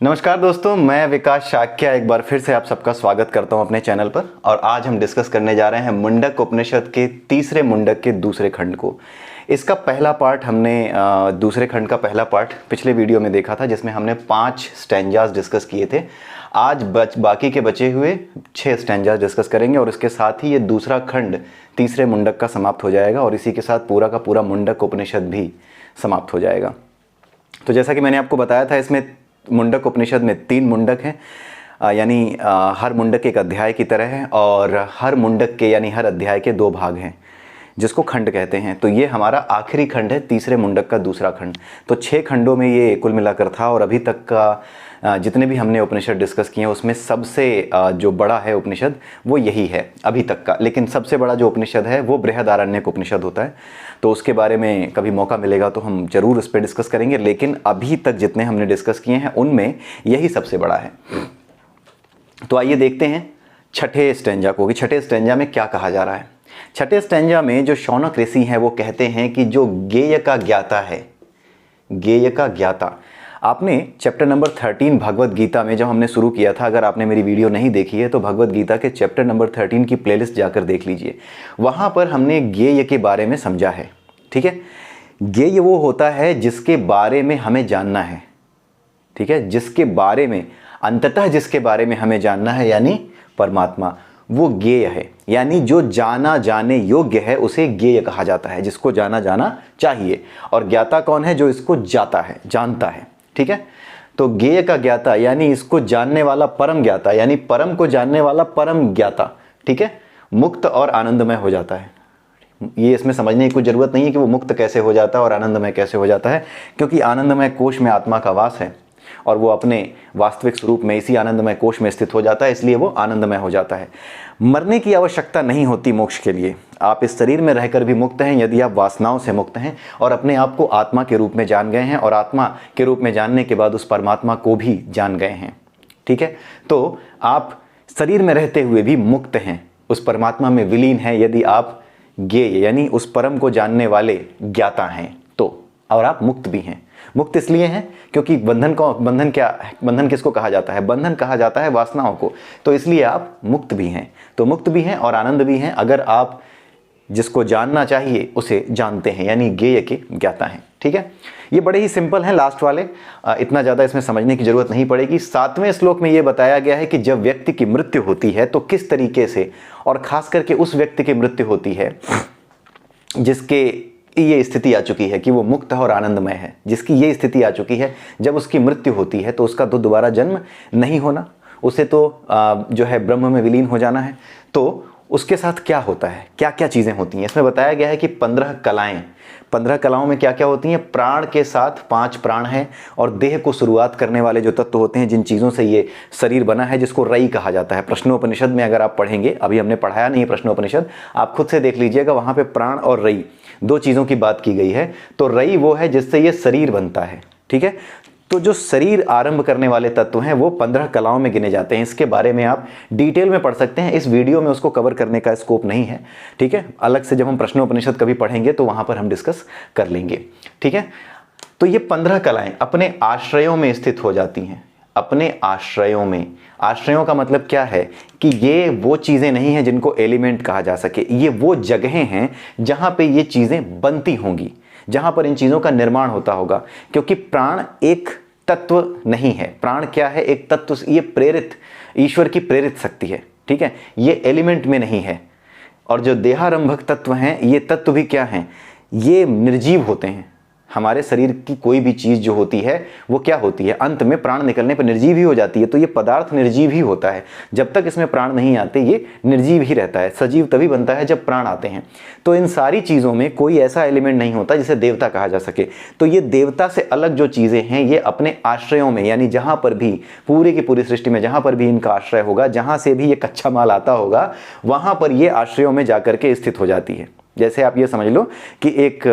नमस्कार दोस्तों, मैं विकास शाक्या एक बार फिर से आप सबका स्वागत करता हूं अपने चैनल पर। और आज हम डिस्कस करने जा रहे हैं मुंडक उपनिषद के तीसरे मुंडक के दूसरे खंड को। इसका पहला पार्ट हमने दूसरे खंड का पहला पार्ट पिछले वीडियो में देखा था, जिसमें हमने 5 स्टैंजास डिस्कस किए थे। आज बाकी के बचे हुए 6 स्टैंजास डिस्कस करेंगे और इसके साथ ही ये दूसरा खंड तीसरे मुंडक का समाप्त हो जाएगा और इसी के साथ पूरा का पूरा मुंडक उपनिषद भी समाप्त हो जाएगा। तो जैसा कि मैंने आपको बताया था, इसमें मुंडक उपनिषद में 3 मुंडक हैं, यानी हर मुंडक एक अध्याय की तरह है और हर मुंडक के यानी हर अध्याय के 2 भाग हैं, जिसको खंड कहते हैं। तो ये हमारा आखिरी खंड है, तीसरे मुंडक का दूसरा खंड। तो 6 खंडों में ये कुल मिलाकर था और अभी तक का जितने भी हमने उपनिषद डिस्कस किए हैं उसमें सबसे जो बड़ा है उपनिषद वो यही है अभी तक का। लेकिन सबसे बड़ा जो उपनिषद है वो बृहदारण्यक उपनिषद होता है। तो उसके बारे में कभी मौका मिलेगा तो हम जरूर उस पर डिस्कस करेंगे, लेकिन अभी तक जितने हमने डिस्कस किए हैं उनमें यही सबसे बड़ा है। तो आइए देखते हैं छठे स्टैंजा को कि छठे स्टैंजा में क्या कहा जा रहा है। छठे स्टैंजा में जो शौनक ऋषि हैं वो कहते हैं कि जो गेय का ज्ञाता है, गेय का ज्ञाता। आपने चैप्टर नंबर 13 भगवत गीता में जब हमने शुरू किया था, अगर आपने मेरी वीडियो नहीं देखी है तो भगवत गीता के चैप्टर नंबर 13 की प्लेलिस्ट जाकर देख लीजिए। वहाँ पर हमने गेय के बारे में समझा है। ठीक है, गेय वो होता है जिसके बारे में हमें जानना है। ठीक है, जिसके बारे में अंततः जिसके बारे में हमें जानना है यानी परमात्मा, वो गेय है। यानी जो जाना जाने योग्य है उसे गेय कहा जाता है, जिसको जाना जाना चाहिए। और ज्ञाता कौन है? जो इसको जाता है, जानता है। ठीक है, तो गेय का ज्ञाता यानी इसको जानने वाला परम ज्ञाता, यानी परम को जानने वाला परम ज्ञाता। ठीक है, मुक्त और आनंदमय हो जाता है। ये इसमें समझने की कोई जरूरत नहीं है कि वो मुक्त कैसे हो जाता है और आनंदमय कैसे हो जाता है, क्योंकि आनंदमय कोश में आत्मा का वास है और वो अपने वास्तविक स्वरूप में इसी आनंदमय कोश में स्थित हो जाता है, इसलिए वो आनंदमय हो जाता है। मरने की आवश्यकता नहीं होती मोक्ष के लिए। आप इस शरीर में रहकर भी मुक्त हैं यदि आप वासनाओं से मुक्त हैं और अपने आप को आत्मा के रूप में जान गए हैं और आत्मा के रूप में जानने के बाद उस परमात्मा को भी जान गए हैं। ठीक है, तो आप शरीर में रहते हुए भी मुक्त हैं, उस परमात्मा में विलीन हैं यदि आप गेय यानी उस परम को जानने वाले ज्ञाता हैं तो। और आप मुक्त भी हैं। मुक्त इसलिए हैं क्योंकि बंधन किसको कहा जाता है? बंधन कहा जाता है वासनाओं को। तो इसलिए आप मुक्त भी हैं। तो मुक्त भी हैं और आनंद भी हैं अगर आप जिसको जानना चाहिए उसे जानते हैं, यानी गेय के ज्ञाता हैं। ठीक है, ये बड़े ही सिंपल हैं लास्ट वाले, इतना ज़्यादा इसमें समझने की जरूरत नहीं पड़ेगी। 7वें श्लोक में ये बताया गया है कि जब व्यक्ति की मृत्यु होती है तो किस तरीके से, और खास करके उस व्यक्ति की मृत्यु होती है जिसके ये स्थिति आ चुकी है कि वो मुक्त और आनंदमय है, जिसकी ये स्थिति आ चुकी है जब उसकी मृत्यु होती है तो उसका तो दोबारा जन्म नहीं होना, उसे तो जो है ब्रह्म में विलीन हो जाना है। तो उसके साथ क्या होता है, क्या क्या चीज़ें होती हैं? इसमें बताया गया है कि 15 कलाएं, 15 कलाओं में क्या क्या होती हैं? प्राण के साथ 5 प्राण हैं और देह को शुरुआत करने वाले जो तत्व होते हैं, जिन चीज़ों से ये शरीर बना है, जिसको रई कहा जाता है। प्रश्नोपनिषद में अगर आप पढ़ेंगे, अभी हमने पढ़ाया नहीं प्रश्नोपनिषद, आप खुद से देख लीजिएगा, वहाँ पे प्राण और रई 2 चीज़ों की बात की गई है। तो रई वो है जिससे ये शरीर बनता है। ठीक है, तो जो शरीर आरंभ करने वाले तत्व हैं वो 15 कलाओं में गिने जाते हैं। इसके बारे में आप डिटेल में पढ़ सकते हैं, इस वीडियो में उसको कवर करने का स्कोप नहीं है। ठीक है, अलग से जब हम प्रश्नोपनिषद कभी पढ़ेंगे तो वहां पर हम डिस्कस कर लेंगे। ठीक है, तो ये 15 कलाएं अपने आश्रयों में स्थित हो जाती हैं। अपने आश्रयों में, आश्रयों का मतलब क्या है कि ये वो चीज़ें नहीं हैं जिनको एलिमेंट कहा जा सके, ये वो जगहें हैं जहां पे ये चीज़ें बनती होंगी, जहां पर इन चीज़ों का निर्माण होता होगा। क्योंकि प्राण एक तत्व नहीं है, प्राण क्या है? एक तत्व, ये प्रेरित, ईश्वर की प्रेरित शक्ति है। ठीक है, ये एलिमेंट में नहीं है। और जो देहारंभक तत्व हैं, ये तत्व भी क्या हैं? ये निर्जीव होते हैं। हमारे शरीर की कोई भी चीज़ जो होती है वो क्या होती है? अंत में प्राण निकलने पर निर्जीव ही हो जाती है। तो ये पदार्थ निर्जीव ही होता है, जब तक इसमें प्राण नहीं आते ये निर्जीव ही रहता है। सजीव तभी बनता है जब प्राण आते हैं। तो इन सारी चीज़ों में कोई ऐसा एलिमेंट नहीं होता जिसे देवता कहा जा सके। तो ये देवता से अलग जो चीज़ें हैं ये अपने आश्रयों में, यानी जहाँ पर भी पूरी की पूरी सृष्टि में जहाँ पर भी इनका आश्रय होगा, जहाँ से भी ये कच्चा माल आता होगा, वहाँ पर ये आश्रयों में जाकर के स्थित हो जाती है। जैसे आप ये समझ लो कि एक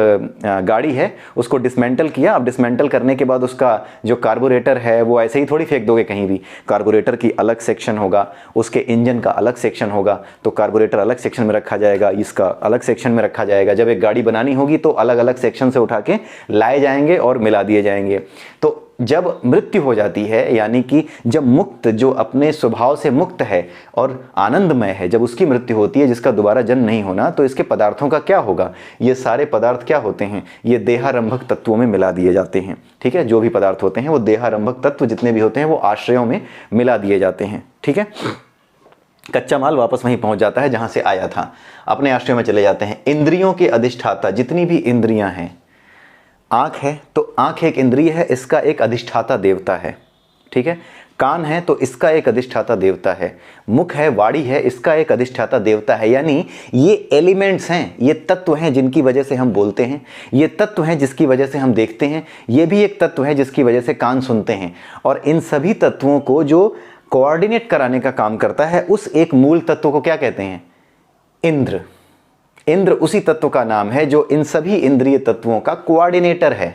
गाड़ी है, उसको डिसमेंटल किया। अब डिसमेंटल करने के बाद उसका जो कार्बोरेटर है वो ऐसे ही थोड़ी फेंक दोगे कहीं भी। कार्बोरेटर की अलग सेक्शन होगा, उसके इंजन का अलग सेक्शन होगा, तो कार्बोरेटर अलग सेक्शन में रखा जाएगा, इसका अलग सेक्शन में रखा जाएगा। जब एक गाड़ी बनानी होगी तो अलग अलग सेक्शन से उठा के लाए जाएंगे और मिला दिए जाएंगे। तो जब मृत्यु हो जाती है, यानी कि जब मुक्त, जो अपने स्वभाव से मुक्त है और आनंदमय है, जब उसकी मृत्यु होती है, जिसका दोबारा जन्म नहीं होना, तो इसके पदार्थों का क्या होगा? ये सारे पदार्थ क्या होते हैं? ये देहारंभक तत्वों में मिला दिए जाते हैं। ठीक है, जो भी पदार्थ होते हैं वो देहारंभक तत्व जितने भी होते हैं वो आश्रयों में मिला दिए जाते हैं। ठीक है, कच्चा माल वापस वहीं पहुंच जाता है जहां से आया था, अपने आश्रय में चले जाते हैं। इंद्रियों के अधिष्ठाता, जितनी भी इंद्रियां हैं, आंख है तो आंख एक इंद्रिय है, इसका एक अधिष्ठाता देवता है। ठीक है, कान है तो इसका एक अधिष्ठाता देवता है, मुख है, वाणी है, इसका एक अधिष्ठाता देवता है। यानी ये एलिमेंट्स हैं, ये तत्व हैं जिनकी वजह से हम बोलते हैं, ये तत्व हैं जिसकी वजह से हम देखते हैं, ये भी एक तत्व है जिसकी वजह से कान सुनते हैं। और इन सभी तत्वों को जो कोऑर्डिनेट कराने का काम करता है, उस एक मूल तत्व को क्या कहते हैं? इंद्र। इंद्र उसी तत्व का नाम है जो इन सभी इंद्रिय तत्वों का कोऑर्डिनेटर है।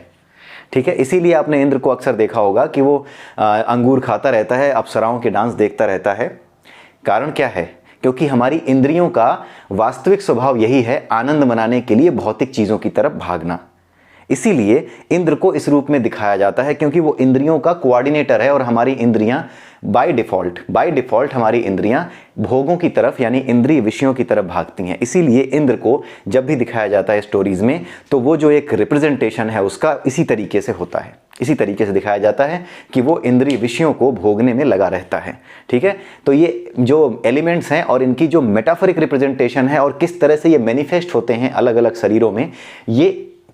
ठीक है, इसीलिए आपने इंद्र को अक्सर देखा होगा कि वो अंगूर खाता रहता है, अप्सराओं के डांस देखता रहता है। कारण क्या है? क्योंकि हमारी इंद्रियों का वास्तविक स्वभाव यही है, आनंद मनाने के लिए भौतिक चीज़ों की तरफ भागना। इसीलिए इंद्र को इस रूप में दिखाया जाता है, क्योंकि वो इंद्रियों का कोऑर्डिनेटर है और हमारी इंद्रियां बाय डिफॉल्ट हमारी इंद्रियां भोगों की तरफ, यानी इंद्रिय विषयों की तरफ भागती हैं। इसीलिए इंद्र को जब भी दिखाया जाता है स्टोरीज में, तो वो जो एक रिप्रेजेंटेशन है उसका इसी तरीके से होता है, इसी तरीके से दिखाया जाता है कि वो इंद्रिय विषयों को भोगने में लगा रहता है। ठीक है, तो ये जो एलिमेंट्स हैं और इनकी जो मेटाफोरिक रिप्रेजेंटेशन है और किस तरह से ये मैनिफेस्ट होते हैं अलग अलग शरीरों में, ये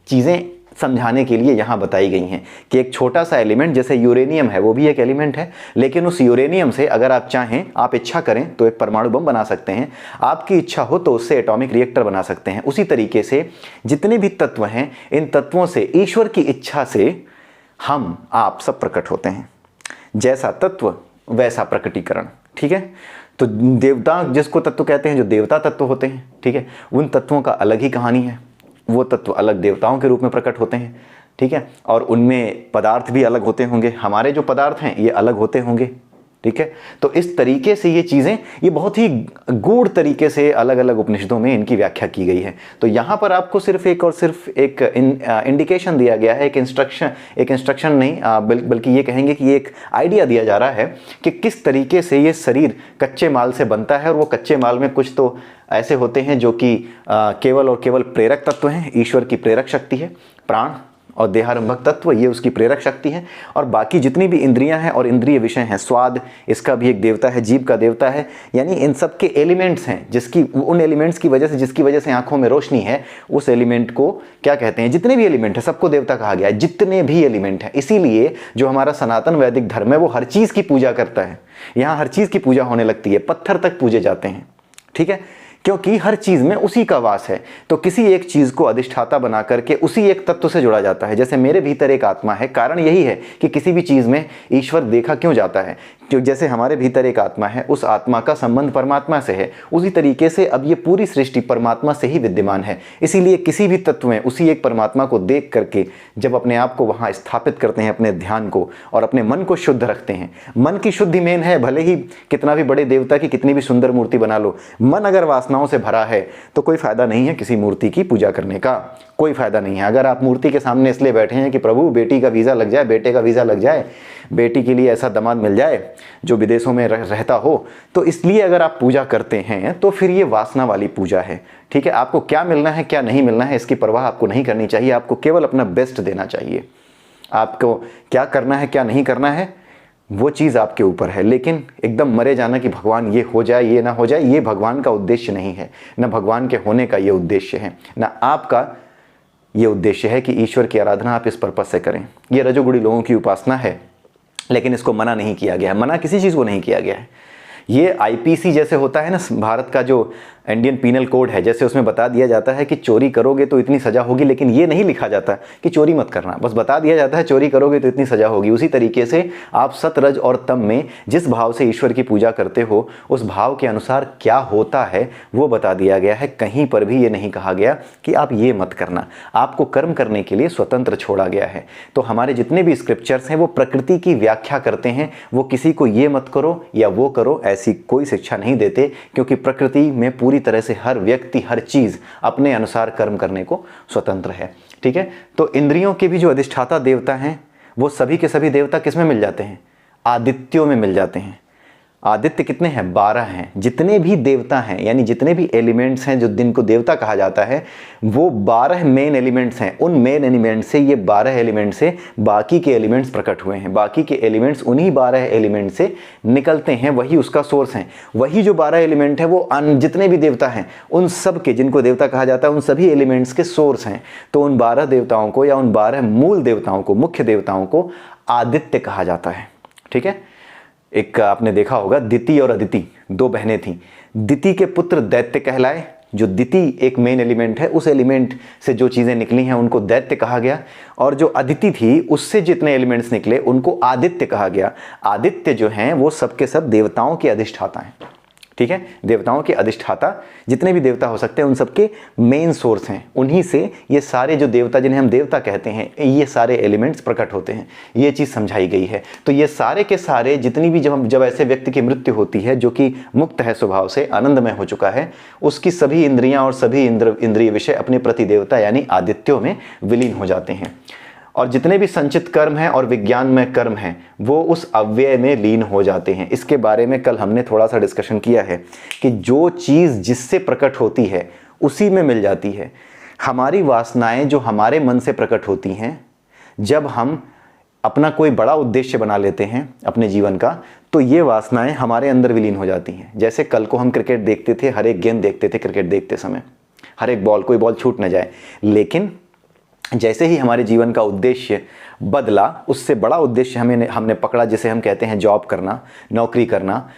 चीज़ें समझाने के लिए यहाँ बताई गई हैं कि एक छोटा सा एलिमेंट जैसे यूरेनियम है, वो भी एक एलिमेंट है, लेकिन उस यूरेनियम से अगर आप चाहें, आप इच्छा करें तो एक परमाणु बम बना सकते हैं, आपकी इच्छा हो तो उससे एटॉमिक रिएक्टर बना सकते हैं। उसी तरीके से जितने भी तत्व हैं, इन तत्वों से ईश्वर की इच्छा से हम आप सब प्रकट होते हैं। जैसा तत्व वैसा प्रकटीकरण। ठीक है, तो देवता जिसको तत्व कहते हैं, जो देवता तत्व होते हैं, ठीक है, उन तत्वों का अलग ही कहानी है। वो तत्व अलग देवताओं के रूप में प्रकट होते हैं। ठीक है, और उनमें पदार्थ भी अलग होते होंगे, हमारे जो पदार्थ हैं ये अलग होते होंगे। ठीक है, तो इस तरीके से ये चीज़ें, ये बहुत ही गूढ़ तरीके से अलग अलग उपनिषदों में इनकी व्याख्या की गई है। तो यहाँ पर आपको सिर्फ एक इंडिकेशन दिया गया है, एक इंस्ट्रक्शन नहीं, बल्कि ये कहेंगे कि ये एक आइडिया दिया जा रहा है कि किस तरीके से ये शरीर कच्चे माल से बनता है। और वो कच्चे माल में कुछ तो ऐसे होते हैं जो कि केवल और केवल प्रेरक तत्व हैं, ईश्वर की प्रेरक शक्ति है, प्राण और देहारंभक तत्व ये उसकी प्रेरक शक्ति है। और बाकी जितनी भी इंद्रियां हैं और इंद्रिय विषय हैं, स्वाद इसका भी एक देवता है, जीव का देवता है, यानी इन सब के एलिमेंट्स हैं, जिसकी उन एलिमेंट्स की वजह से, जिसकी वजह से आंखों में रोशनी है, उस एलिमेंट को क्या कहते हैं? जितने भी एलिमेंट है सबको देवता कहा गया है, जितने भी एलिमेंट हैं। इसीलिए जो हमारा सनातन वैदिक धर्म है वो हर चीज़ की पूजा करता है। यहाँ हर चीज़ की पूजा होने लगती है, पत्थर तक पूजे जाते हैं। ठीक है, क्योंकि हर चीज में उसी का वास है। तो किसी एक चीज को अधिष्ठाता बना करके उसी एक तत्व से जोड़ा जाता है। जैसे मेरे भीतर एक आत्मा है, कारण यही है कि किसी भी चीज में ईश्वर देखा क्यों जाता है, क्योंकि जैसे हमारे भीतर एक आत्मा है, उस आत्मा का संबंध परमात्मा से है, उसी तरीके से अब ये पूरी सृष्टि परमात्मा से ही विद्यमान है। इसीलिए किसी भी तत्व में उसी एक परमात्मा को देख करके जब अपने आप को वहां स्थापित करते हैं, अपने ध्यान को और अपने मन को शुद्ध रखते हैं, मन की शुद्धि मेन है। भले ही कितना भी बड़े देवता की कितनी भी सुंदर मूर्ति बना लो, मन अगर वासनाओं से भरा है तो कोई फायदा नहीं है किसी मूर्ति की पूजा करने का, कोई फायदा नहीं है। अगर आप मूर्ति के सामने इसलिए बैठे हैं कि प्रभु बेटी का वीज़ा लग जाए, बेटे का वीज़ा लग जाए, बेटी के लिए ऐसा दामाद मिल जाए जो विदेशों में रहता हो, तो इसलिए अगर आप पूजा करते हैं तो फिर ये वासना वाली पूजा है। ठीक है, आपको क्या मिलना है क्या नहीं मिलना है इसकी परवाह आपको नहीं करनी चाहिए। आपको केवल अपना बेस्ट देना चाहिए। आपको क्या करना है क्या नहीं करना है वो चीज़ आपके ऊपर है, लेकिन एकदम मरे जाना कि भगवान ये हो जाए ये ना हो जाए, ये भगवान का उद्देश्य नहीं है। न भगवान के होने का ये उद्देश्य है, न आपका ये उद्देश्य है कि ईश्वर की आराधना आप इस पर्पस से करें। ये रजोगुणी लोगों की उपासना है, लेकिन इसको मना नहीं किया गया है। मना किसी चीज़ को नहीं किया गया है। ये आईपीसी जैसे होता है ना, भारत का जो इंडियन पीनल कोड है, जैसे उसमें बता दिया जाता है कि चोरी करोगे तो इतनी सज़ा होगी, लेकिन ये नहीं लिखा जाता कि चोरी मत करना, बस बता दिया जाता है चोरी करोगे तो इतनी सज़ा होगी। उसी तरीके से आप सत रज और तम में जिस भाव से ईश्वर की पूजा करते हो, उस भाव के अनुसार क्या होता है वो बता दिया गया है। कहीं पर भी ये नहीं कहा गया कि आप ये मत करना। आपको कर्म करने के लिए स्वतंत्र छोड़ा गया है। तो हमारे जितने भी स्क्रिप्चर्स हैं वो प्रकृति की व्याख्या करते हैं, वो किसी को ये मत करो या वो करो ऐसी कोई शिक्षा नहीं देते, क्योंकि प्रकृति में पूरी तरह से हर व्यक्ति हर चीज अपने अनुसार कर्म करने को स्वतंत्र है। ठीक है, तो इंद्रियों के भी जो अधिष्ठाता देवता हैं वो सभी के सभी देवता किस में मिल जाते हैं? आदित्यों में मिल जाते हैं। आदित्य कितने हैं? 12 हैं। जितने भी देवता हैं यानी जितने भी एलिमेंट्स हैं जो दिन को देवता कहा जाता है, वो 12 मेन एलिमेंट्स हैं। उन मेन एलिमेंट से, ये 12 एलिमेंट से बाकी के एलिमेंट्स प्रकट हुए हैं। बाकी के एलिमेंट्स उन्हीं 12 एलिमेंट से निकलते हैं, वही उसका सोर्स हैं। वही जो 12 एलिमेंट है वो जितने भी देवता हैं उन सब के, जिनको देवता कहा जाता है, उन सभी एलिमेंट्स के सोर्स हैं। तो उन 12 देवताओं को या उन 12 मूल देवताओं को, मुख्य देवताओं को आदित्य कहा जाता है। ठीक है। एक आपने देखा होगा, दिति और अदिति 2 बहनें थीं। दिति के पुत्र दैत्य कहलाए। जो दिति एक मेन एलिमेंट है, उस एलिमेंट से जो चीज़ें निकली हैं उनको दैत्य कहा गया। और जो अदिति थी उससे जितने एलिमेंट्स निकले उनको आदित्य कहा गया। आदित्य जो हैं वो सबके सब देवताओं के अधिष्ठाता हैं। ठीक है। देवताओं के अधिष्ठाता जितने भी देवता हो सकते हैं उन सबके मेन सोर्स हैं। उन्हीं से ये सारे जो देवता, जिन्हें हम देवता कहते हैं, ये सारे एलिमेंट्स प्रकट होते हैं। ये चीज़ समझाई गई है। तो ये सारे के सारे जितनी भी जब ऐसे व्यक्ति की मृत्यु होती है जो कि मुक्त है स्वभाव से, आनंदमय हो चुका है, उसकी सभी इंद्रियां और सभी इंद्रिय विषय अपने प्रति देवता यानी आदित्यों में विलीन हो जाते हैं। और जितने भी संचित कर्म हैं और विज्ञानमय कर्म हैं वो उस अव्यय में लीन हो जाते हैं। इसके बारे में कल हमने थोड़ा सा डिस्कशन किया है कि जो चीज़ जिससे प्रकट होती है उसी में मिल जाती है। हमारी वासनाएं जो हमारे मन से प्रकट होती हैं, जब हम अपना कोई बड़ा उद्देश्य बना लेते हैं अपने जीवन का, तो ये वासनाएं हमारे अंदर विलीन हो जाती हैं। जैसे कल को हम क्रिकेट देखते थे, हर एक गेंद देखते थे क्रिकेट देखते समय, हर एक बॉल, कोई बॉल छूट ना जाए। लेकिन जैसे ही हमारे जीवन का उद्देश्य बदला, उससे बड़ा उद्देश्य हमने पकड़ा, जिसे हम कहते हैं जॉब करना, नौकरी करना,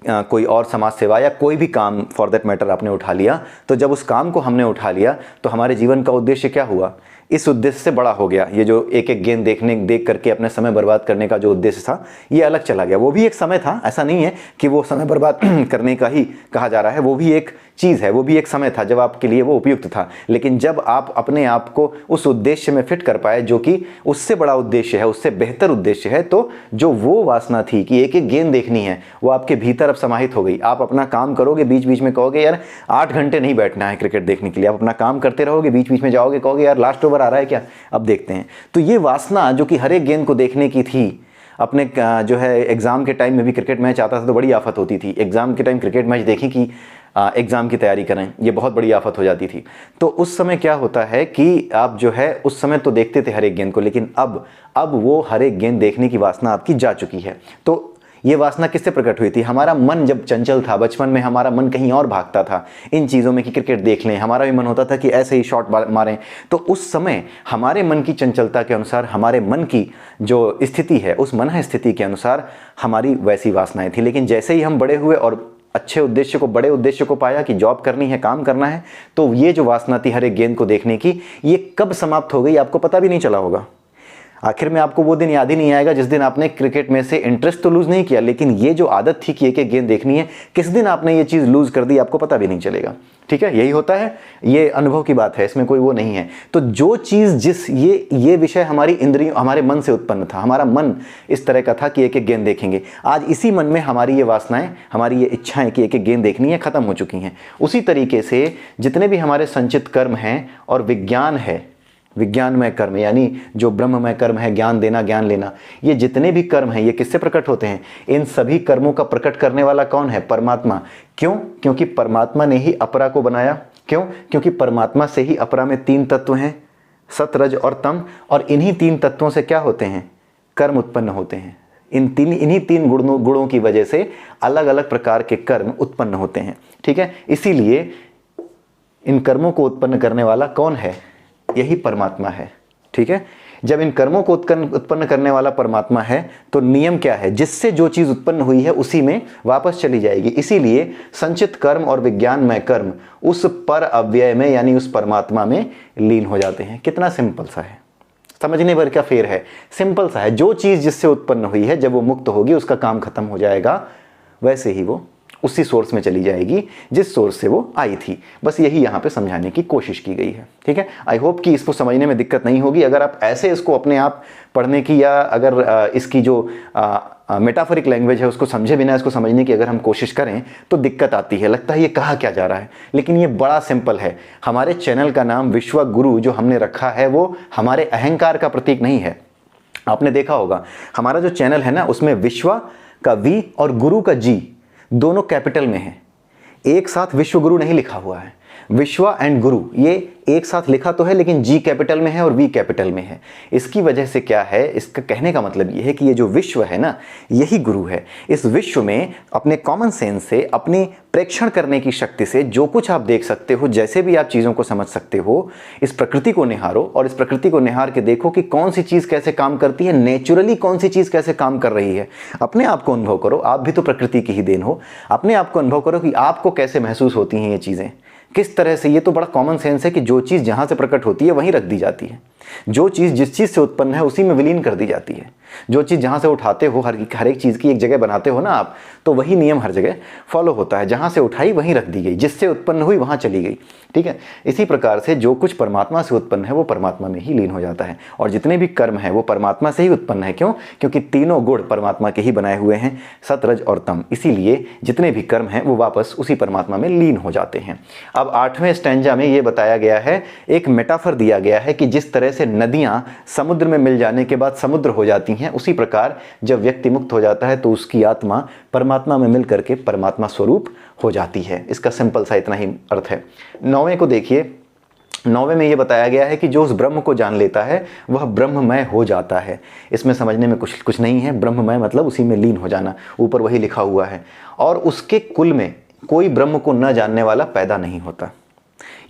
कोई और समाज सेवा या कोई भी काम फॉर दैट मैटर आपने उठा लिया, तो जब उस काम को हमने उठा लिया तो हमारे जीवन का उद्देश्य क्या हुआ? इस उद्देश्य से बड़ा हो गया। ये जो एक एक गेंद देख करके अपने समय बर्बाद करने का जो उद्देश्य था, ये अलग चला गया। वो भी एक समय था, ऐसा नहीं है कि वो समय बर्बाद करने का ही कहा जा रहा है। वो भी एक चीज़ है, वो भी एक समय था जब आपके लिए वो उपयुक्त था। लेकिन जब आप अपने आप को उस उद्देश्य में फिट कर पाए जो कि उससे बड़ा उद्देश्य है, उससे बेहतर उद्देश्य है, तो जो वो वासना थी कि एक एक गेंद देखनी है, वो आपके भीतर अब समाहित हो गई। आप अपना काम करोगे, बीच बीच में कहोगे यार 8 घंटे नहीं बैठना है क्रिकेट देखने के लिए। आप अपना काम करते रहोगे, बीच बीच में जाओगे, कहोगे यार लास्ट ओवर आ रहा है क्या, अब देखते हैं। तो ये वासना जो कि हर एक गेंद को देखने की थी, अपने जो है एग्ज़ाम के टाइम में भी क्रिकेट मैच आता था तो बड़ी आफत होती थी। एग्ज़ाम के टाइम क्रिकेट मैच देखें कि एग्ज़ाम की तैयारी करें, ये बहुत बड़ी आफत हो जाती थी। तो उस समय क्या होता है कि आप जो है उस समय तो देखते थे हर एक गेंद को, लेकिन अब वो हर एक गेंद देखने की वासना आपकी जा चुकी है। तो ये वासना किससे प्रकट हुई थी? हमारा मन जब चंचल था, बचपन में हमारा मन कहीं और भागता था इन चीज़ों में कि क्रिकेट देख लें, हमारा भी मन होता था कि ऐसे ही शॉट मारें। तो उस समय हमारे मन की चंचलता के अनुसार, हमारे मन की जो स्थिति है, उस मन स्थिति के अनुसार हमारी वैसी वासनाएं थी। लेकिन जैसे ही हम बड़े हुए और अच्छे उद्देश्य को, बड़े उद्देश्य को पाया कि जॉब करनी है, काम करना है, तो ये जो वासना थी हर एक गेंद को देखने की, ये कब समाप्त हो गई आपको पता भी नहीं चला होगा। आखिर में आपको वो दिन याद ही नहीं आएगा जिस दिन आपने क्रिकेट में से इंटरेस्ट तो लूज़ नहीं किया, लेकिन ये जो आदत थी कि एक एक गेंद देखनी है, किस दिन आपने ये चीज़ लूज़ कर दी आपको पता भी नहीं चलेगा। ठीक है, यही होता है, ये अनुभव की बात है, इसमें कोई वो नहीं है। तो जो चीज़ ये विषय हमारी इंद्रियों, हमारे मन से उत्पन्न था, हमारा मन इस तरह का था कि एक एक गेंद देखेंगे। आज इसी मन में हमारी ये वासनाएं, हमारी ये इच्छाएं कि एक एक गेंद देखनी है, ख़त्म हो चुकी हैं। उसी तरीके से जितने भी हमारे संचित कर्म हैं और विज्ञान है, विज्ञानमय कर्म यानी जो ब्रह्ममय कर्म है, ज्ञान देना, ज्ञान लेना, ये जितने भी कर्म हैं ये किससे प्रकट होते हैं? इन सभी कर्मों का प्रकट करने वाला कौन है? परमात्मा। क्यों? क्योंकि परमात्मा ने ही अपरा को बनाया। क्यों? क्योंकि परमात्मा से ही अपरा में 3 तत्व हैं, सत, रज और तम, और इन्हीं 3 तत्वों से क्या होते हैं? कर्म उत्पन्न होते हैं। इन्हीं तीन गुणों की वजह से अलग अलग प्रकार के कर्म उत्पन्न होते हैं। ठीक है, इसीलिए इन कर्मों को उत्पन्न करने वाला कौन है? यही परमात्मा है। ठीक है, जब इन कर्मों को उत्पन्न करने वाला परमात्मा है तो नियम क्या है? जिससे जो चीज़ उत्पन्न हुई है उसी में वापस चली जाएगी। इसीलिए संचित कर्म और विज्ञानमय कर्म उस पर अव्यय में यानी उस परमात्मा में लीन हो जाते हैं। कितना सिंपल सा है, समझने भर क्या फेर है, सिंपल सा है। जो चीज़ जिससे उत्पन्न हुई है जब वो मुक्त होगी उसका काम खत्म हो जाएगा, वैसे ही वो उसी सोर्स में चली जाएगी जिस सोर्स से वो आई थी। बस यही यहाँ पे समझाने की कोशिश की गई है। ठीक है, आई होप कि इसको समझने में दिक्कत नहीं होगी। अगर आप ऐसे इसको अपने आप पढ़ने की या अगर इसकी जो मेटाफोरिक लैंग्वेज है उसको समझे बिना इसको समझने की अगर हम कोशिश करें तो दिक्कत आती है, लगता है ये कहा क्या जा रहा है। लेकिन ये बड़ा सिंपल है। हमारे चैनल का नाम विश्व गुरु जो हमने रखा है वो हमारे अहंकार का प्रतीक नहीं है। आपने देखा होगा हमारा जो चैनल है ना, उसमें विश्वा का वी और गुरु का जी दोनों कैपिटल में है। एक साथ विश्व गुरु नहीं लिखा हुआ है, विश्वा एंड गुरु ये एक साथ लिखा तो है, लेकिन जी कैपिटल में है और वी कैपिटल में है। इसकी वजह से क्या है, इसका कहने का मतलब ये है कि ये जो विश्व है ना, यही गुरु है। इस विश्व में अपने कॉमन सेंस से, अपनी प्रेक्षण करने की शक्ति से जो कुछ आप देख सकते हो, जैसे भी आप चीज़ों को समझ सकते हो, इस प्रकृति को निहारो और इस प्रकृति को निहार के देखो कि कौन सी चीज़ कैसे काम करती है, नेचुरली कौन सी चीज़ कैसे काम कर रही है। अपने आप को अनुभव करो, आप भी तो प्रकृति की ही देन हो। अपने आप को अनुभव करो कि आपको कैसे महसूस होती हैं ये चीज़ें, किस तरह से। ये तो बड़ा कॉमन सेंस है कि जो चीज़ जहाँ से प्रकट होती है वहीं रख दी जाती है, जो चीज़ जिस चीज़ से उत्पन्न है उसी में विलीन कर दी जाती है। जो चीज़ जहाँ से उठाते हो, हर एक चीज़ की एक जगह बनाते हो ना आप, तो वही नियम हर जगह फॉलो होता है। जहाँ से उठाई वहीं रख दी गई, जिससे उत्पन्न हुई वहाँ चली गई। ठीक है, इसी प्रकार से जो कुछ परमात्मा से उत्पन्न है वो परमात्मा में ही लीन हो जाता है, और जितने भी कर्म हैं वो परमात्मा से ही उत्पन्न है। क्यों? क्योंकि तीनों गुण परमात्मा के ही बनाए हुए हैं, सत, रज और तम। इसीलिए जितने भी कर्म हैं वो वापस उसी परमात्मा में लीन हो जाते हैं। अब 8वें स्टैंजा में ये बताया गया है, एक मेटाफर दिया गया है कि जिस तरह से नदियाँ समुद्र में मिल जाने के बाद समुद्र हो जाती हैं, उसी प्रकार जब व्यक्ति मुक्त हो जाता है तो उसकी आत्मा परमात्मा में मिल करके परमात्मा स्वरूप हो जाती है। इसका सिंपल सा इतना ही अर्थ है। 9वें को देखिए, 9वें में ये बताया गया है कि जो उस ब्रह्म को जान लेता है वह ब्रह्ममय हो जाता है। इसमें समझने में कुछ नहीं है। ब्रह्ममय मतलब उसी में लीन हो जाना, ऊपर वही लिखा हुआ है। और उसके कुल में कोई ब्रह्म को न जानने वाला पैदा नहीं होता।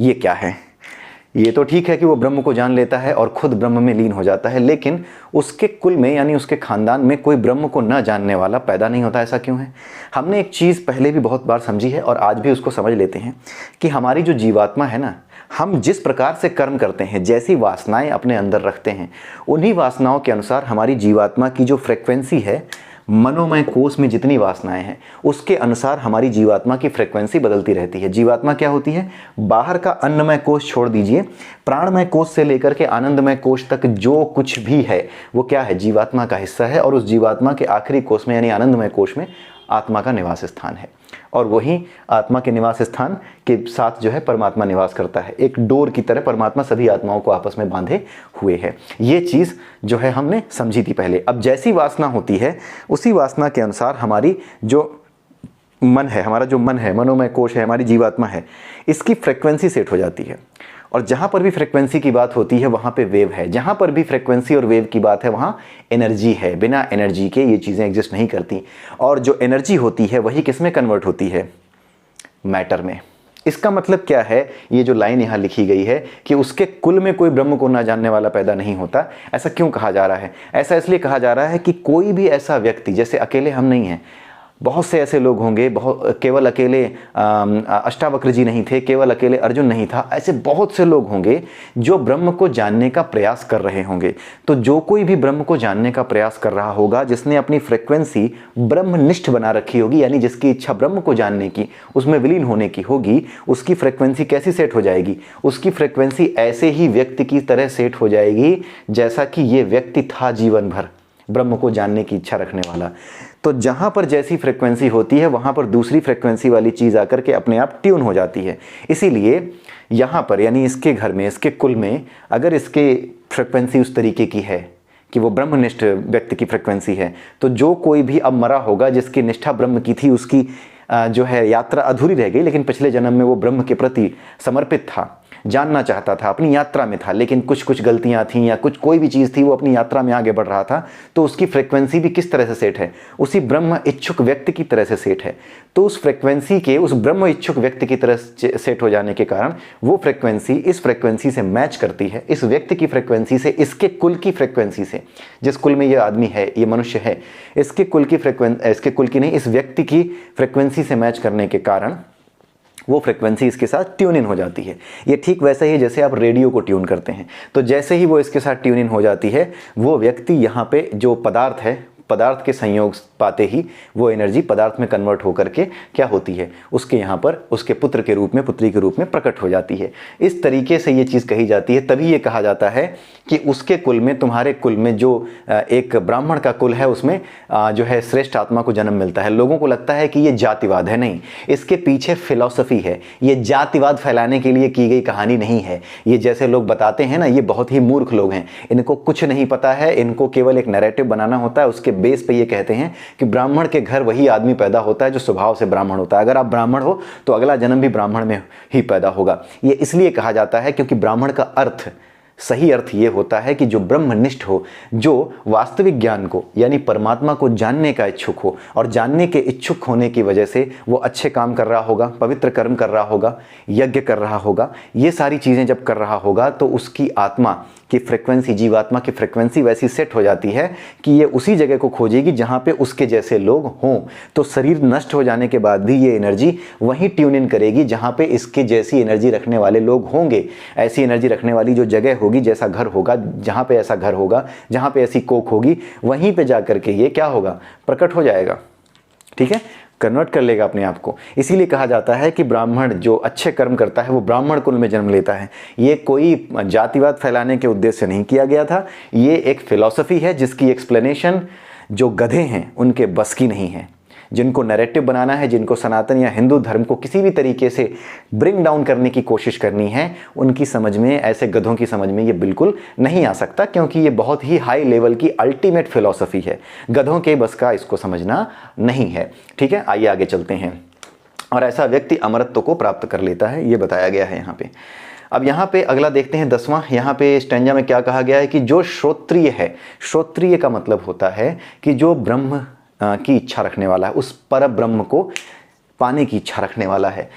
ये क्या है? ये तो ठीक है कि वो ब्रह्म को जान लेता है और खुद ब्रह्म में लीन हो जाता है, लेकिन उसके कुल में यानी उसके खानदान में कोई ब्रह्म को न जानने वाला पैदा नहीं होता। ऐसा क्यों है? हमने एक चीज़ पहले भी बहुत बार समझी है और आज भी उसको समझ लेते हैं कि हमारी जो जीवात्मा है ना, हम जिस प्रकार से कर्म करते हैं, जैसी वासनाएं अपने अंदर रखते हैं, उन्हीं वासनाओं के अनुसार हमारी जीवात्मा की जो फ्रिक्वेंसी है, मनोमय कोश में जितनी वासनाएं हैं उसके अनुसार हमारी जीवात्मा की फ्रिक्वेंसी बदलती रहती है। जीवात्मा क्या होती है? बाहर का अन्नमय कोश छोड़ दीजिए, प्राणमय कोश से लेकर के आनंदमय कोश तक जो कुछ भी है वो क्या है? जीवात्मा का हिस्सा है। और उस जीवात्मा के आखिरी कोश में यानी आनंदमय कोश में आत्मा का निवास स्थान है, और वही आत्मा के निवास स्थान के साथ जो है परमात्मा निवास करता है। एक डोर की तरह परमात्मा सभी आत्माओं को आपस में बांधे हुए है। ये चीज़ जो है हमने समझी थी पहले। अब जैसी वासना होती है उसी वासना के अनुसार हमारी जो मन है, हमारा जो मन है, मनोमय कोश है, हमारी जीवात्मा है, इसकी फ्रिक्वेंसी सेट हो जाती है। और जहाँ पर भी फ्रिक्वेंसी की बात होती है वहाँ पे वेव है। जहाँ पर भी फ्रिक्वेंसी और वेव की बात है वहाँ एनर्जी है। बिना एनर्जी के ये चीज़ें एग्जिस्ट नहीं करती। और जो एनर्जी होती है वही किस में कन्वर्ट होती है? मैटर में। इसका मतलब क्या है? ये जो लाइन यहाँ लिखी गई है कि उसके कुल में कोई ब्रह्म को ना जानने वाला पैदा नहीं होता, ऐसा क्यों कहा जा रहा है? ऐसा इसलिए कहा जा रहा है कि कोई भी ऐसा व्यक्ति, जैसे अकेले हम नहीं हैं, बहुत से ऐसे लोग होंगे, केवल अकेले अष्टावक्र जी नहीं थे, केवल अकेले अर्जुन नहीं था, ऐसे बहुत से लोग होंगे जो ब्रह्म को जानने का प्रयास कर रहे होंगे। तो जो कोई भी ब्रह्म को जानने का प्रयास कर रहा होगा, जिसने अपनी फ्रिक्वेंसी ब्रह्मनिष्ठ बना रखी होगी, यानी जिसकी इच्छा ब्रह्म को जानने की, उसमें विलीन होने की होगी, उसकी फ्रिक्वेंसी कैसी सेट हो जाएगी? उसकी फ्रिक्वेंसी ऐसे ही व्यक्ति की तरह सेट हो जाएगी जैसा कि ये व्यक्ति था जीवन भर ब्रह्म को जानने की इच्छा रखने वाला। तो जहाँ पर जैसी फ्रिक्वेंसी होती है वहाँ पर दूसरी फ्रिक्वेंसी वाली चीज़ आकर के अपने आप ट्यून हो जाती है। इसीलिए यहाँ पर यानी इसके घर में, इसके कुल में अगर इसके फ्रिक्वेंसी उस तरीके की है कि वो ब्रह्मनिष्ठ व्यक्ति की फ्रिक्वेंसी है, तो जो कोई भी अब मरा होगा जिसकी निष्ठा ब्रह्म की थी, उसकी जो है यात्रा अधूरी रह गई, लेकिन पिछले जन्म में वो ब्रह्म के प्रति समर्पित था, जानना चाहता था, अपनी यात्रा में था, लेकिन कुछ गलतियां थीं या कोई भी चीज़ थी, वो अपनी यात्रा में आगे बढ़ रहा था, तो उसकी फ्रिक्वेंसी भी किस तरह से सेट है? उसी ब्रह्म इच्छुक व्यक्ति की तरह से सेट है। तो उस फ्रिक्वेंसी के, उस ब्रह्म इच्छुक व्यक्ति की तरह सेट हो जाने के कारण वो फ्रिक्वेंसी इस फ्रिक्वेंसी से मैच करती है, इस व्यक्ति की फ्रिक्वेंसी से, इसके कुल की फ्रिक्वेंसी से। जिस कुल में ये आदमी है, ये मनुष्य है, इसके कुल की फ्रिक्वेंसी, इसके कुल की नहीं, इस व्यक्ति की फ्रिक्वेंसी से मैच करने के कारण वो फ्रिक्वेंसी इसके साथ ट्यून इन हो जाती है। ये ठीक वैसा ही है जैसे आप रेडियो को ट्यून करते हैं। तो जैसे ही वो इसके साथ ट्यून इन हो जाती है, वो व्यक्ति यहाँ पे जो पदार्थ है, पदार्थ के संयोग पाते ही वो एनर्जी पदार्थ में कन्वर्ट होकर के क्या होती है, उसके यहाँ पर उसके पुत्र के रूप में, पुत्री के रूप में प्रकट हो जाती है। इस तरीके से ये चीज़ कही जाती है। तभी ये कहा जाता है कि उसके कुल में, तुम्हारे कुल में जो एक ब्राह्मण का कुल है, उसमें जो है श्रेष्ठ आत्मा को जन्म मिलता है। लोगों को लगता है कि ये जातिवाद है, नहीं, इसके पीछे फिलॉसफी है। ये जातिवाद फैलाने के लिए की गई कहानी नहीं है। ये जैसे लोग बताते हैं ना, ये बहुत ही मूर्ख लोग हैं, इनको कुछ नहीं पता है, इनको केवल एक नैरेटिव बनाना होता है। उसके बेस पे ये कहते हैं कि ब्राह्मण के घर वही आदमी पैदा होता है जो स्वभाव से ब्राह्मण होता है। अगर आप ब्राह्मण हो तो अगला जन्म भी ब्राह्मण में ही पैदा होगा। ये इसलिए कहा जाता है क्योंकि ब्राह्मण का अर्थ, सही अर्थ ये होता है कि जो ब्रह्मनिष्ठ हो, जो वास्तविक ज्ञान को यानी परमात्मा को जानने का इच्छुक हो, और जानने के इच्छुक होने की वजह से वो अच्छे काम कर रहा होगा, पवित्र कर्म कर रहा होगा, यज्ञ कर रहा होगा। ये सारी चीज़ें जब कर रहा होगा तो उसकी आत्मा की फ्रिक्वेंसी, जीवात्मा की फ्रिक्वेंसी वैसी सेट हो जाती है कि ये उसी जगह को खोजेगी जहाँ पे उसके जैसे लोग हों। तो शरीर नष्ट हो जाने के बाद भी ये एनर्जी वहीं ट्यून इन करेगी जहाँ पे इसके जैसी एनर्जी रखने वाले लोग होंगे। ऐसी एनर्जी रखने वाली जो जगह होगी, जैसा घर होगा, जहाँ पे ऐसा घर होगा, जहाँ पे ऐसी कोख होगी, वहीं पे जा करके ये क्या होगा, प्रकट हो जाएगा। ठीक है, कन्वर्ट कर लेगा अपने आप को। इसीलिए कहा जाता है कि ब्राह्मण जो अच्छे कर्म करता है वो ब्राह्मण कुल में जन्म लेता है। ये कोई जातिवाद फैलाने के उद्देश्य से नहीं किया गया था। ये एक फिलॉसफी है जिसकी एक्सप्लेनेशन जो गधे हैं उनके बस की नहीं है। जिनको नैरेटिव बनाना है, जिनको सनातन या हिंदू धर्म को किसी भी तरीके से ब्रिंग डाउन करने की कोशिश करनी है, उनकी समझ में, ऐसे गधों की समझ में ये बिल्कुल नहीं आ सकता, क्योंकि ये बहुत ही हाई लेवल की अल्टीमेट फिलॉसफी है। गधों के बस का इसको समझना नहीं है। ठीक है, आइए आगे चलते हैं। और ऐसा व्यक्ति अमरत्व को प्राप्त कर लेता है, ये बताया गया है यहाँ पे। अब यहाँ पे अगला देखते हैं 10वां। यहाँ पे स्टैंजा में क्या कहा गया है कि जो श्रोत्रिय है, श्रोत्रिय का मतलब होता है कि जो ब्रह्म की इच्छा रखने वाला है, उस पर ब्रह्म को पाने की इच्छा रखने वाला है,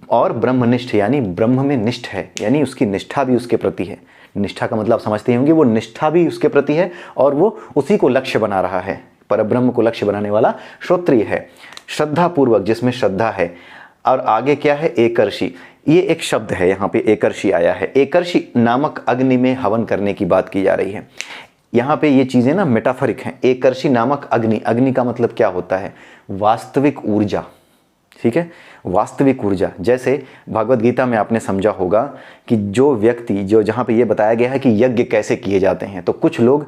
और ब्रह्मनिष्ठ यानी ब्रह्म में निष्ठ है, यानी उसकी निष्ठा भी उसके प्रति है। निष्ठा का मतलब समझते ही होंगे, वो निष्ठा भी उसके प्रति है और वो उसी को लक्ष्य बना रहा है। पर ब्रह्म को लक्ष्य बनाने वाला श्रोत्रिय है। श्रद्धा पूर्वक, जिसमें श्रद्धा है। और आगे क्या है, एकर्षि। ये एक शब्द है, यहाँ पे एकर्षि आया है। एकर्षि नामक अग्नि में हवन करने की बात की जा रही है। यहाँ पे ये चीज़ें ना मेटाफरिक हैं। एकर्षि नामक अग्नि, अग्नि का मतलब क्या होता है, वास्तविक ऊर्जा। ठीक है, वास्तविक ऊर्जा। जैसे भगवत गीता में आपने समझा होगा कि जो व्यक्ति, जो जहाँ पे ये बताया गया है कि यज्ञ कैसे किए जाते हैं, तो कुछ लोग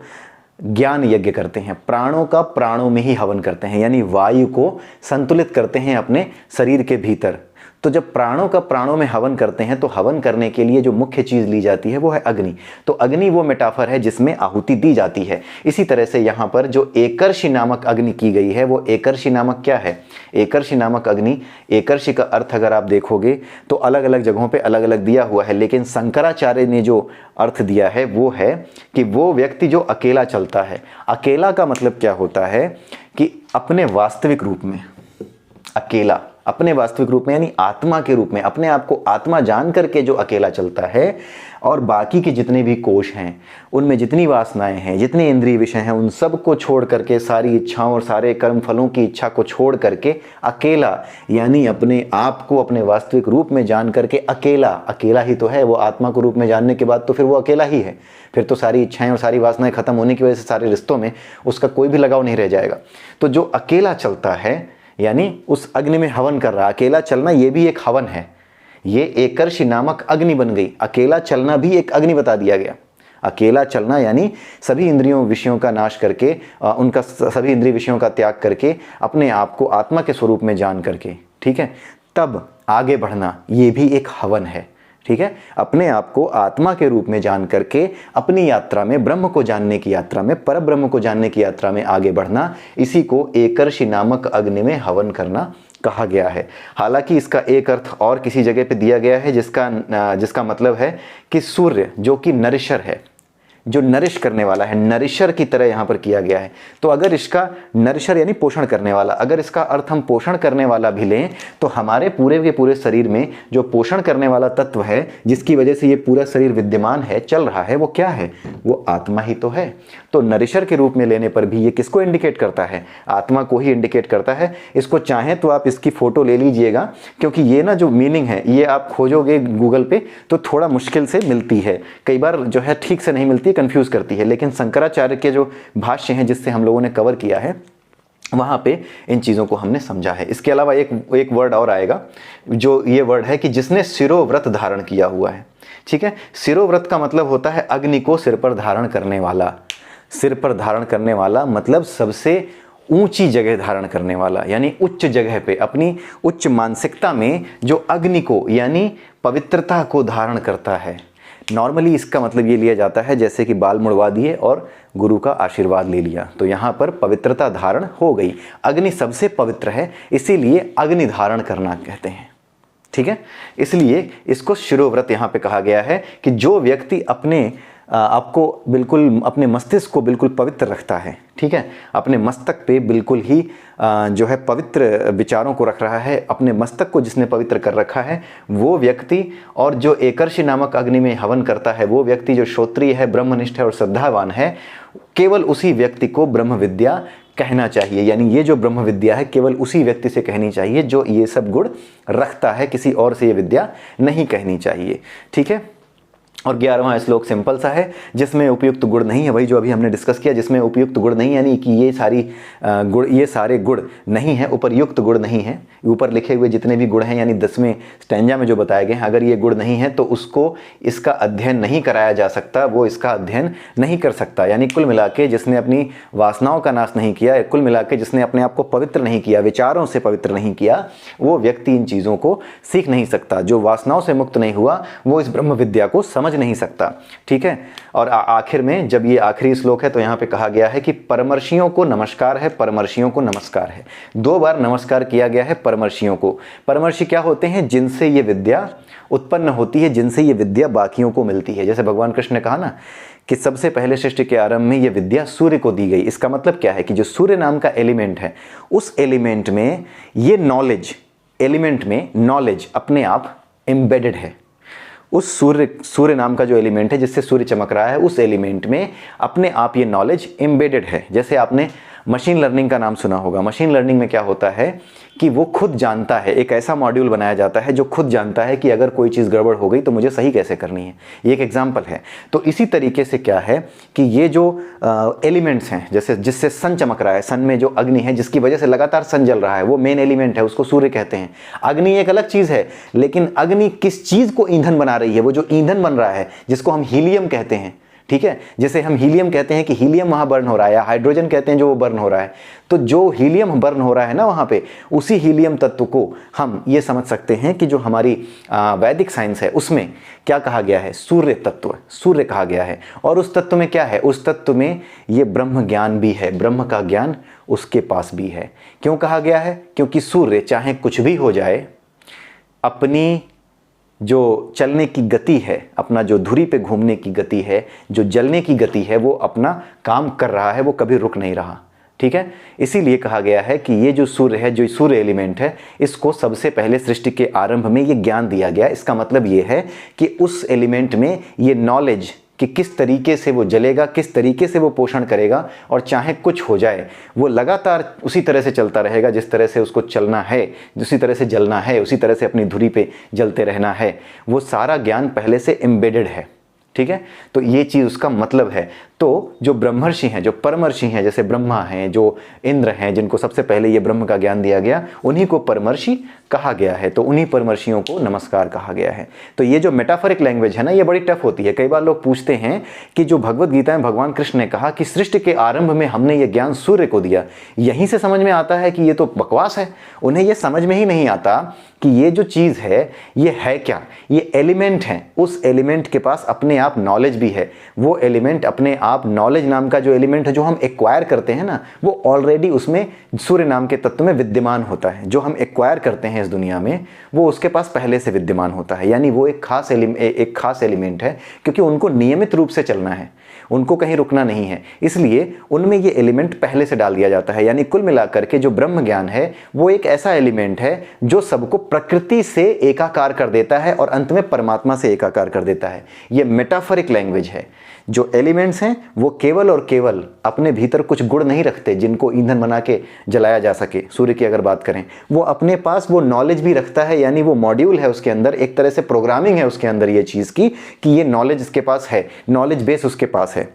ज्ञान यज्ञ करते हैं, प्राणों का प्राणों में ही हवन करते हैं, यानी वायु को संतुलित करते हैं अपने शरीर के भीतर। तो जब प्राणों का प्राणों में हवन करते हैं तो हवन करने के लिए जो मुख्य चीज़ ली जाती है वो है अग्नि। तो अग्नि वो मेटाफर है जिसमें आहुति दी जाती है। इसी तरह से यहाँ पर जो एकर्षि नामक अग्नि की गई है, वो एकर्षि नामक क्या है, एकर्षि नामक अग्नि। एकर्षि का अर्थ अगर आप देखोगे तो अलग अलग जगहों पे अलग अलग दिया हुआ है, लेकिन शंकराचार्य ने जो अर्थ दिया है वो है कि वो व्यक्ति जो अकेला चलता है। अकेला का मतलब क्या होता है कि अपने वास्तविक रूप में, अकेला अपने वास्तविक रूप में यानी आत्मा के रूप में, अपने आप को आत्मा जान करके जो अकेला चलता है, और बाकी के जितने भी कोश हैं, उनमें जितनी वासनाएं हैं, जितने इंद्रिय विषय हैं, उन सब को छोड़ करके, सारी इच्छाओं और सारे कर्म फलों की इच्छा को छोड़ करके अकेला, यानी अपने आप को अपने वास्तविक रूप में जान करके अकेला, अकेला ही तो है वो। आत्मा को रूप में जानने के बाद तो फिर वो अकेला ही है। फिर तो सारी इच्छाएं और सारी वासनाएं खत्म होने की वजह से सारे रिश्तों में उसका कोई भी लगाव नहीं रह जाएगा। तो जो अकेला चलता है, यानी उस अग्नि में हवन कर रहा, अकेला चलना ये भी एक हवन है। ये एकर्षि नामक अग्नि बन गई। अकेला चलना भी एक अग्नि बता दिया गया। अकेला चलना यानी सभी इंद्रियों विषयों का नाश करके, उनका सभी इंद्रिय विषयों का त्याग करके, अपने आप को आत्मा के स्वरूप में जान करके, ठीक है, तब आगे बढ़ना, ये भी एक हवन है। ठीक है, अपने आप को आत्मा के रूप में जान करके अपनी यात्रा में, ब्रह्म को जानने की यात्रा में, पर ब्रह्म को जानने की यात्रा में आगे बढ़ना, इसी को एकर्षि नामक अग्नि में हवन करना कहा गया है। हालांकि इसका एक अर्थ और किसी जगह पे दिया गया है जिसका मतलब है कि सूर्य जो कि नरिशर है, जो नरिश करने वाला है, नरिशर की तरह यहाँ पर किया गया है। तो अगर इसका नरिशर यानी पोषण करने वाला, अगर इसका अर्थ हम पोषण करने वाला भी लें तो हमारे पूरे के पूरे शरीर में जो पोषण करने वाला तत्व है, जिसकी वजह से ये पूरा शरीर विद्यमान है, चल रहा है, वो क्या है, वो आत्मा ही तो है। तो नरिशर के रूप में लेने पर भी ये किसको इंडिकेट करता है, आत्मा को ही इंडिकेट करता है। इसको चाहें तो आप इसकी फ़ोटो ले लीजिएगा, क्योंकि ये ना जो मीनिंग है ये आप खोजोगे गूगल पे तो थोड़ा मुश्किल से मिलती है, कई बार जो है ठीक से नहीं मिलती, कंफ्यूज करती है, लेकिन शंकराचार्य के जो भाष्य हैं जिससे हम लोगों ने कवर किया है वहाँ पे इन चीज़ों को हमने समझा है। इसके अलावा एक वर्ड और आएगा, जो ये वर्ड है कि जिसने शिरोव्रत धारण किया हुआ है। ठीक है, शिरोव्रत का मतलब होता है अग्नि को सिर पर धारण करने वाला। सिर पर धारण करने वाला मतलब सबसे ऊंची जगह धारण करने वाला, यानी उच्च जगह पे अपनी उच्च मानसिकता में जो अग्नि को यानी पवित्रता को धारण करता है। नॉर्मली इसका मतलब ये लिया जाता है जैसे कि बाल मुड़वा दिए और गुरु का आशीर्वाद ले लिया, तो यहाँ पर पवित्रता धारण हो गई। अग्नि सबसे पवित्र है, इसीलिए अग्नि धारण करना कहते हैं। ठीक है, इसलिए इसको शिरोव्रत यहाँ पे कहा गया है कि जो व्यक्ति अपने आपको बिल्कुल अपने मस्तिष्क को बिल्कुल पवित्र रखता है, ठीक है, अपने मस्तक पे बिल्कुल ही जो है पवित्र विचारों को रख रहा है, अपने मस्तक को जिसने पवित्र कर रखा है वो व्यक्ति, और जो एकर्षि नामक अग्नि में हवन करता है वो व्यक्ति जो श्रोत्रिय है, ब्रह्मनिष्ठ है और श्रद्धावान है, केवल उसी व्यक्ति को ब्रह्म विद्या कहना चाहिए। यानी ये जो ब्रह्म विद्या है केवल उसी व्यक्ति से कहनी चाहिए जो ये सब गुण रखता है, किसी और से ये विद्या नहीं कहनी चाहिए। ठीक है, और 11वां श्लोक सिंपल सा है, जिसमें उपयुक्त गुण नहीं है, वही जो अभी हमने डिस्कस किया, जिसमें उपयुक्त गुण नहीं यानी कि ये सारे गुण नहीं है, उपरयुक्त गुण नहीं है। ऊपर लिखे हुए जितने भी गुण हैं यानी 10वें स्टैंजा में जो बताए गए हैं, अगर ये गुण नहीं है तो उसको इसका अध्ययन नहीं कराया जा सकता, वो इसका अध्ययन नहीं कर सकता। यानी कुल मिला के जिसने अपनी वासनाओं का नाश नहीं किया, कुल मिला के जिसने अपने आप को पवित्र नहीं किया, विचारों से पवित्र नहीं किया, वो व्यक्ति इन चीज़ों को सीख नहीं सकता। जो वासनाओं से मुक्त नहीं हुआ वो इस ब्रह्म विद्या को समझ नहीं सकता। ठीक है, और आखिर में जब ये आखिरी श्लोक है तो यहाँ पे कहा गया है कि परमर्शियों को नमस्कार है, परमर्शियों को नमस्कार है। 2 बार नमस्कार किया गया है परमर्शियों को। परमर्शि क्या होते हैं? जिनसे ये विद्या उत्पन्न होती है, जिनसे ये विद्या बाकियों को मिलती है। जैसे भगवान कृष्ण ने कहा ना कि सबसे पहले सृष्टि के आरंभ में ये विद्या सूर्य को दी गई। इसका मतलब क्या है कि जो सूर्य नाम का एलिमेंट है, उस एलिमेंट में ये एलिमेंट में नॉलेज अपने आप एम्बेडेड है। उस सूर्य नाम का जो एलिमेंट है जिससे सूर्य चमक रहा है, उस एलिमेंट में अपने आप ये नॉलेज एम्बेडेड है। जैसे आपने मशीन लर्निंग का नाम सुना होगा। मशीन लर्निंग में क्या होता है कि वो खुद जानता है, एक ऐसा मॉड्यूल बनाया जाता है जो खुद जानता है कि अगर कोई चीज़ गड़बड़ हो गई तो मुझे सही कैसे करनी है। ये एक एग्जाम्पल है। तो इसी तरीके से क्या है कि ये जो एलिमेंट्स हैं, जैसे जिससे सन चमक रहा है, सन में जो अग्नि है जिसकी वजह से लगातार सन जल रहा है, वो मेन एलिमेंट है, उसको सूर्य कहते हैं। अग्नि एक अलग चीज़ है, लेकिन अग्नि किस चीज़ को ईंधन बना रही है? वो जो ईंधन बन रहा है जिसको हम हीलियम कहते हैं, ठीक है, जैसे हम हीलियम कहते हैं कि हीलियम वहाँ बर्न हो रहा है, या हाइड्रोजन कहते हैं जो वो बर्न हो रहा है। तो जो हीलियम बर्न हो रहा है ना वहाँ पे, उसी हीलियम तत्व को हम ये समझ सकते हैं कि जो हमारी वैदिक साइंस है उसमें क्या कहा गया है? सूर्य तत्व, सूर्य कहा गया है। और उस तत्व में क्या है? उस तत्व में ये ब्रह्म ज्ञान भी है, ब्रह्म का ज्ञान उसके पास भी है। क्यों कहा गया है? क्योंकि सूर्य चाहे कुछ भी हो जाए, अपनी जो चलने की गति है, अपना जो धुरी पे घूमने की गति है, जो जलने की गति है, वो अपना काम कर रहा है, वो कभी रुक नहीं रहा। ठीक है, इसीलिए कहा गया है कि ये जो सूर्य है, जो सूर्य एलिमेंट है, इसको सबसे पहले सृष्टि के आरंभ में ये ज्ञान दिया गया। इसका मतलब ये है कि उस एलिमेंट में ये नॉलेज कि किस तरीके से वो जलेगा, किस तरीके से वो पोषण करेगा, और चाहे कुछ हो जाए वो लगातार उसी तरह से चलता रहेगा जिस तरह से उसको चलना है, उसी तरह से जलना है, उसी तरह से अपनी धुरी पे जलते रहना है। वो सारा ज्ञान पहले से एम्बेडेड है। ठीक है, तो ये चीज़ उसका मतलब है। तो जो ब्रह्मर्षि हैं, जो परमर्षि हैं, जैसे ब्रह्मा हैं, जो इंद्र हैं, जिनको सबसे पहले ये ब्रह्म का ज्ञान दिया गया, उन्हीं को परमर्षि कहा गया है। तो उन्हीं परमर्षियों को नमस्कार कहा गया है। तो ये जो मेटाफोरिक लैंग्वेज है ना, ये बड़ी टफ होती है। कई बार लोग पूछते हैं कि जो भगवद गीता में भगवान कृष्ण ने कहा कि सृष्टि के आरंभ में हमने ये ज्ञान सूर्य को दिया, यहीं से समझ में आता है कि ये तो बकवास है। उन्हें ये समझ में ही नहीं आता कि ये जो चीज़ है ये है क्या। ये एलिमेंट है, उस एलिमेंट के पास अपने आप नॉलेज भी है। वो एलिमेंट अपने आप, नॉलेज नाम का जो एलिमेंट है जो हम एक्वायर करते हैं ना, वो ऑलरेडी उसमें सूर्य नाम के तत्व में विद्यमान होता है। जो हम एक्वायर करते हैं इस दुनिया में, वो उसके पास पहले से विद्यमान होता है। यानी वो एक खास एलिमेंट है, क्योंकि उनको नियमित रूप से चलना है, उनको कहीं रुकना नहीं है, इसलिए उनमें ये एलिमेंट पहले से डाल दिया जाता है। यानी कुल मिलाकर के जो ब्रह्म ज्ञान है वो एक ऐसा एलिमेंट है जो सबको प्रकृति से एकाकार कर देता है और अंत में परमात्मा से एकाकार कर देता है। ये मेटाफोरिक लैंग्वेज है। जो एलिमेंट्स हैं वो केवल और केवल अपने भीतर कुछ गुण नहीं रखते जिनको ईंधन बना के जलाया जा सके। सूर्य की अगर बात करें, वो अपने पास वो नॉलेज भी रखता है, यानी वो मॉड्यूल है उसके अंदर, एक तरह से प्रोग्रामिंग है उसके अंदर ये चीज़ की कि ये नॉलेज इसके पास है, नॉलेज बेस उसके पास है।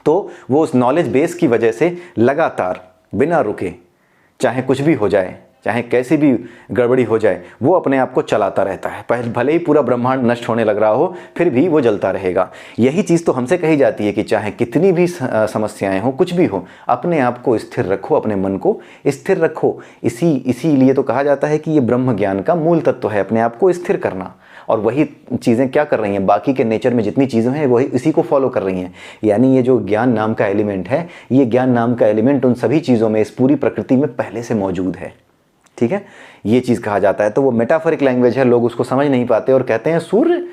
तो वो उस नॉलेज बेस की वजह से लगातार बिना रुके, चाहे कुछ भी हो जाए, चाहे कैसी भी गड़बड़ी हो जाए, वो अपने आप को चलाता रहता है। भले ही पूरा ब्रह्मांड नष्ट होने लग रहा हो, फिर भी वो जलता रहेगा। यही चीज़ तो हमसे कही जाती है कि चाहे कितनी भी समस्याएं हो, कुछ भी हो, अपने आप को स्थिर रखो, अपने मन को स्थिर रखो। इसीलिए तो कहा जाता है कि ये ब्रह्म ज्ञान का मूल तत्व है, अपने आप को स्थिर करना। और वही चीज़ें क्या कर रही हैं, बाकी के नेचर में जितनी चीज़ें हैं वही इसी को फॉलो कर रही हैं। यानी ये जो ज्ञान नाम का एलिमेंट है, ये ज्ञान नाम का एलिमेंट उन सभी चीज़ों में, इस पूरी प्रकृति में पहले से मौजूद है। ठीक है, ये चीज़ कहा जाता है। तो वो मेटाफोरिक लैंग्वेज है, लोग उसको समझ नहीं पाते और कहते हैं सूर्य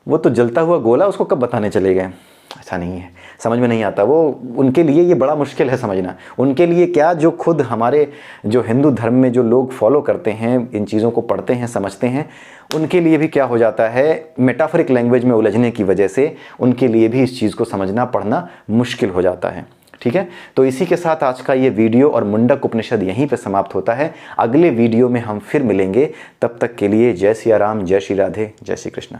वो तो जलता हुआ गोला, उसको कब बताने चले गए। ऐसा नहीं है, समझ में नहीं आता। वो उनके लिए ये बड़ा मुश्किल है समझना। उनके लिए क्या, जो खुद हमारे जो हिंदू धर्म में जो लोग फॉलो करते हैं, इन चीज़ों को पढ़ते हैं, समझते हैं, उनके लिए भी क्या हो जाता है, मेटाफोरिक लैंग्वेज में उलझने की वजह से उनके लिए भी इस चीज़ को समझना, पढ़ना मुश्किल हो जाता है। ठीक है, तो इसी के साथ आज का ये वीडियो और मुंडक उपनिषद यहीं पे समाप्त होता है। अगले वीडियो में हम फिर मिलेंगे, तब तक के लिए जय सिया राम, जय श्री राधे, जय श्री कृष्ण।